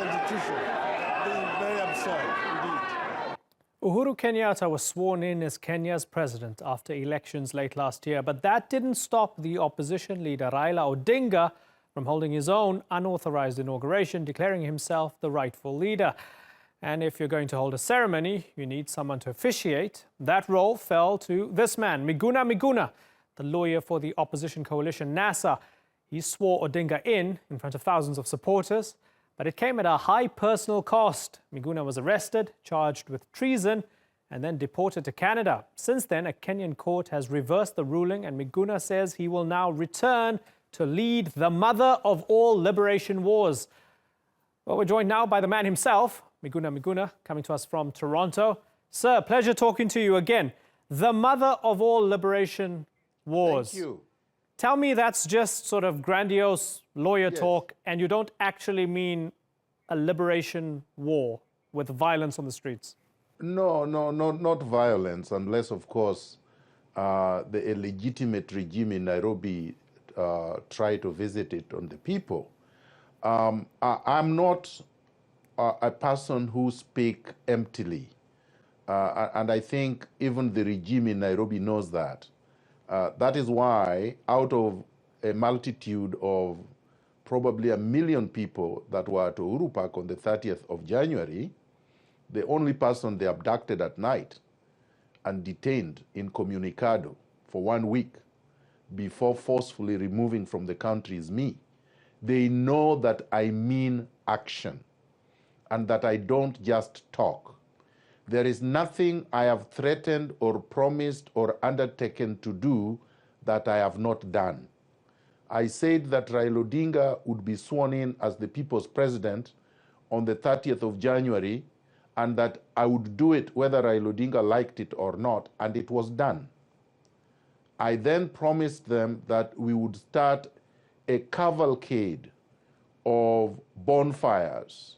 constitution. This is very absurd indeed. Uhuru Kenyatta was sworn in as Kenya's president after elections late last year, but that didn't stop the opposition leader Raila Odinga from holding his own unauthorized inauguration, declaring himself the rightful leader. And if you're going to hold a ceremony, you need someone to officiate. That role fell to this man, Miguna Miguna, the lawyer for the opposition coalition NASA. He swore Odinga in front of thousands of supporters, but it came at a high personal cost. Miguna was arrested, charged with treason, and then deported to Canada. Since then, a Kenyan court has reversed the ruling, and Miguna says he will now return to lead the mother of all liberation wars. Well, we're joined now by the man himself, Miguna Miguna, coming to us from Toronto. Sir, pleasure talking to you again. The mother of all liberation wars. Thank you. Tell me that's just sort of grandiose lawyer talk, and you don't actually mean a liberation war with violence on the streets. No, not violence, unless, of course, the illegitimate regime in Nairobi try to visit it on the people. I'm not a person who speak emptily, and I think even the regime in Nairobi knows that. That is why, out of a multitude of probably 1 million people that were at Uhuru Park on the 30th of January, the only person they abducted at night and detained incommunicado for 1 week before forcefully removing from the country is me. They know that I mean action and that I don't just talk. There is nothing I have threatened or promised or undertaken to do that I have not done. I said that Raila Odinga would be sworn in as the people's president on the 30th of January, and that I would do it whether Raila Odinga liked it or not, and it was done. I then promised them that we would start a cavalcade of bonfires,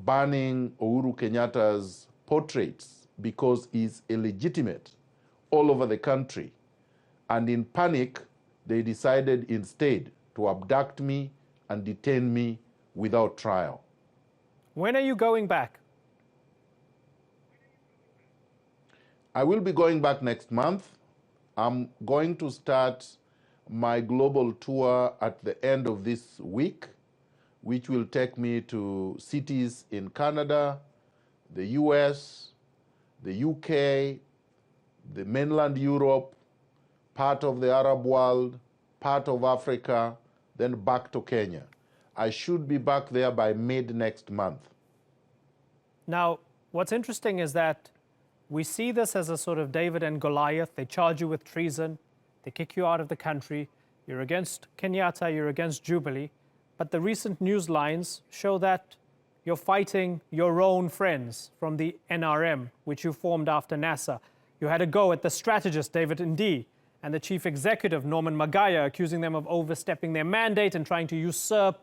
banning Uhuru Kenyatta's portraits because he's illegitimate all over the country. And in panic, they decided instead to abduct me and detain me without trial. When are you going back? I will be going back next month. I'm going to start my global tour at the end of this week, which will take me to cities in Canada, the US, the UK, the mainland Europe, part of the Arab world, part of Africa, then back to Kenya. I should be back there by mid next month. Now, what's interesting is that we see this as a sort of David and Goliath. They charge you with treason. They kick you out of the country. You're against Kenyatta. You're against Jubilee. But the recent news lines show that you're fighting your own friends from the NRM, which you formed after NASA. You had a go at the strategist, David Ndii, and the chief executive, Norman Magaya, accusing them of overstepping their mandate and trying to usurp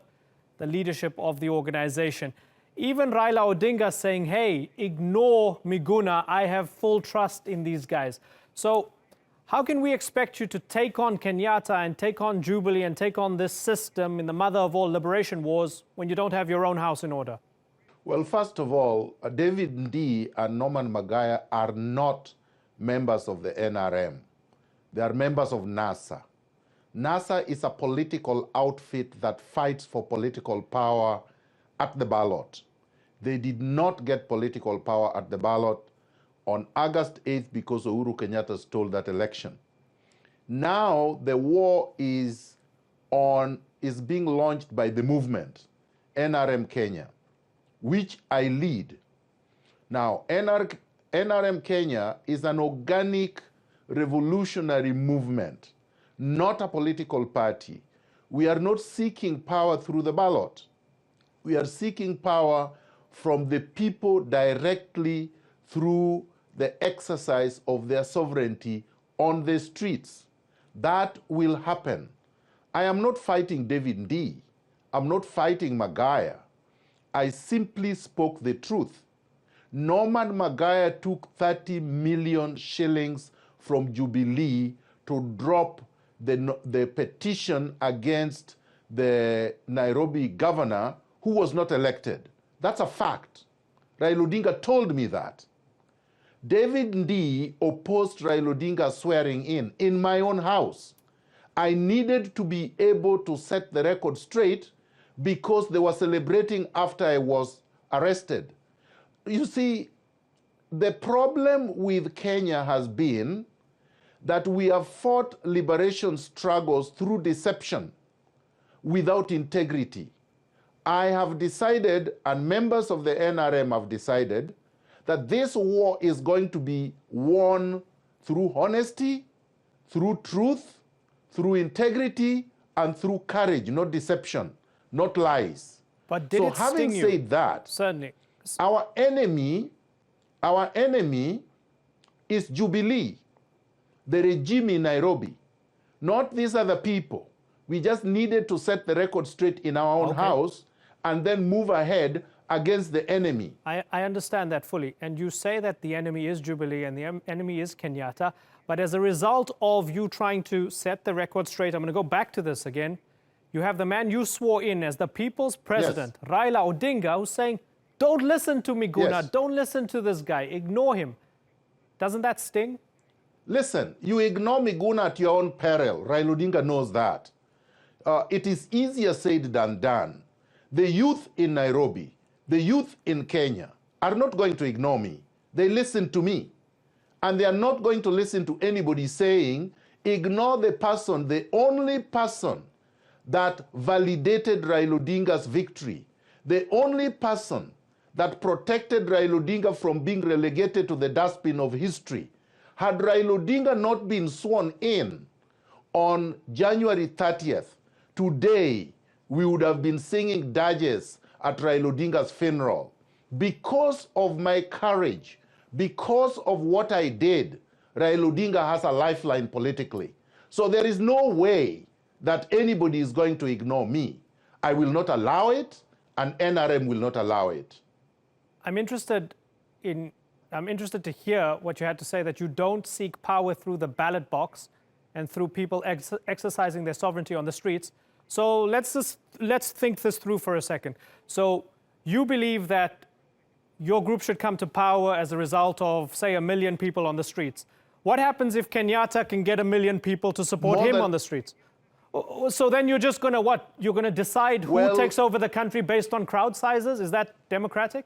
the leadership of the organization. Even Raila Odinga saying, hey, ignore Miguna, I have full trust in these guys. So how can we expect you to take on Kenyatta and take on Jubilee and take on this system in the mother of all liberation wars when you don't have your own house in order? Well, first of all, David Ndii and Norman Magaya are not members of the NRM. They are members of NASA. NASA is a political outfit that fights for political power at the ballot. They did not get political power at the ballot on August 8th because Uhuru Kenyatta stole that election. Now the war is being launched by the movement, NRM Kenya, which I lead. Now, NRM Kenya is an organic revolutionary movement, not a political party. We are not seeking power through the ballot. We are seeking power from the people directly through the exercise of their sovereignty on the streets. That will happen. I am not fighting David Ndii. I'm not fighting Magaya. I simply spoke the truth. Norman Magaya took 30 million shillings from Jubilee to drop the petition against the Nairobi governor who was not elected. That's a fact. Raila Odinga told me that. David Ndii opposed Raila Odinga swearing in my own house. I needed to be able to set the record straight because they were celebrating after I was arrested. You see, the problem with Kenya has been that we have fought liberation struggles through deception without integrity. I have decided, and members of the NRM have decided, that this war is going to be won through honesty, through truth, through integrity, and through courage, not deception, not lies. But did it having sting you? said that, Certainly. our enemy is Jubilee, the regime in Nairobi, not these other people. We just needed to set the record straight in our own house and then move ahead against the enemy. I understand that fully. And you say that the enemy is Jubilee and the enemy is Kenyatta. But as a result of you trying to set the record straight, I'm going to go back to this again. You have the man you swore in as the people's president, yes, Raila Odinga, who's saying, don't listen to Miguna, yes, don't listen to this guy, ignore him. Doesn't that sting? Listen, you ignore Miguna at your own peril. Raila Odinga knows that. It is easier said than done. The youth in Nairobi, the youth in Kenya are not going to ignore me. They listen to me. And they are not going to listen to anybody saying, ignore the person, the only person that validated Raila Odinga's victory, the only person that protected Raila Odinga from being relegated to the dustbin of history. Had Raila Odinga not been sworn in on January 30th, today we would have been singing dirges at Raila Odinga's funeral. Because of my courage, because of what I did, Raila Odinga has a lifeline politically. So there is no way that anybody is going to ignore me. I will not allow it, and NRM will not allow it. I'm interested to hear what you had to say, that you don't seek power through the ballot box and through people exercising their sovereignty on the streets. So let's think this through for a second. So you believe that your group should come to power as a result of, say, 1 million people on the streets. What happens if Kenyatta can get 1 million people to support him on the streets? So then you're just going to what? You're going to decide who takes over the country based on crowd sizes? Is that democratic?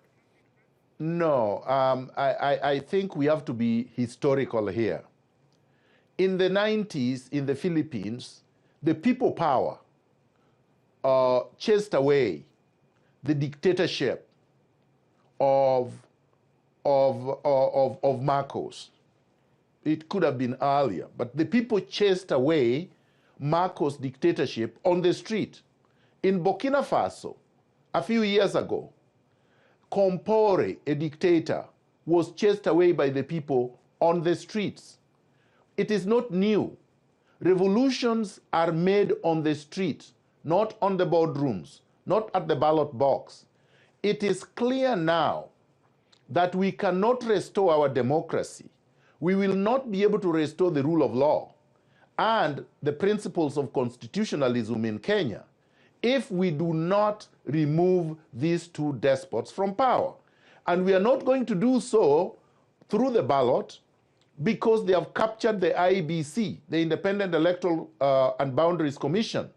No, I think we have to be historical here. In the 90s, in the Philippines, the people power chased away the dictatorship of Marcos. It could have been earlier, but the people chased away Marcos' dictatorship on the street. In Burkina Faso, a few years ago, Compaore, a dictator, was chased away by the people on the streets. It is not new. Revolutions are made on the street, not on the boardrooms, not at the ballot box. It is clear now that we cannot restore our democracy. We will not be able to restore the rule of law and the principles of constitutionalism in Kenya if we do not remove these two despots from power. And we are not going to do so through the ballot because they have captured the IEBC, the Independent Electoral and Boundaries Commission,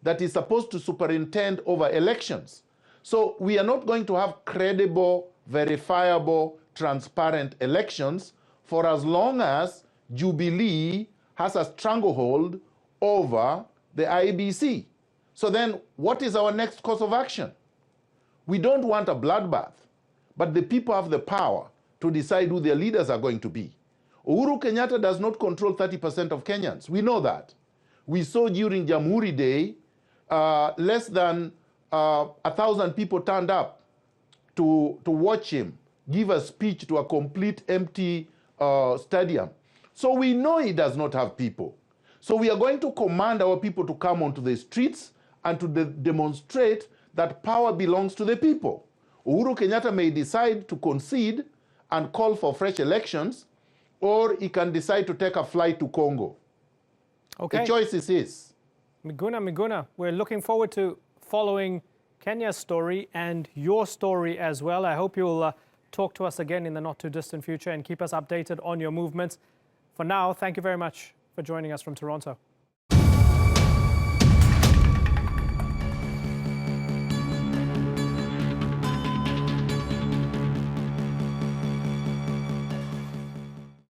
that is supposed to superintend over elections. So we are not going to have credible, verifiable, transparent elections for as long as Jubilee has a stranglehold over the IEBC. So then what is our next course of action? We don't want a bloodbath, but the people have the power to decide who their leaders are going to be. Uhuru Kenyatta does not control 30% of Kenyans. We know that. We saw during Jamhuri Day, less than 1,000 people turned up to watch him give a speech to a complete empty stadium. So we know he does not have people. So we are going to command our people to come onto the streets and to demonstrate that power belongs to the people. Uhuru Kenyatta may decide to concede and call for fresh elections, or he can decide to take a flight to Congo. Okay. The choice is his. Miguna, we're looking forward to following Kenya's story and your story as well. I hope you'll talk to us again in the not-too-distant future and keep us updated on your movements. For now, thank you very much for joining us from Toronto.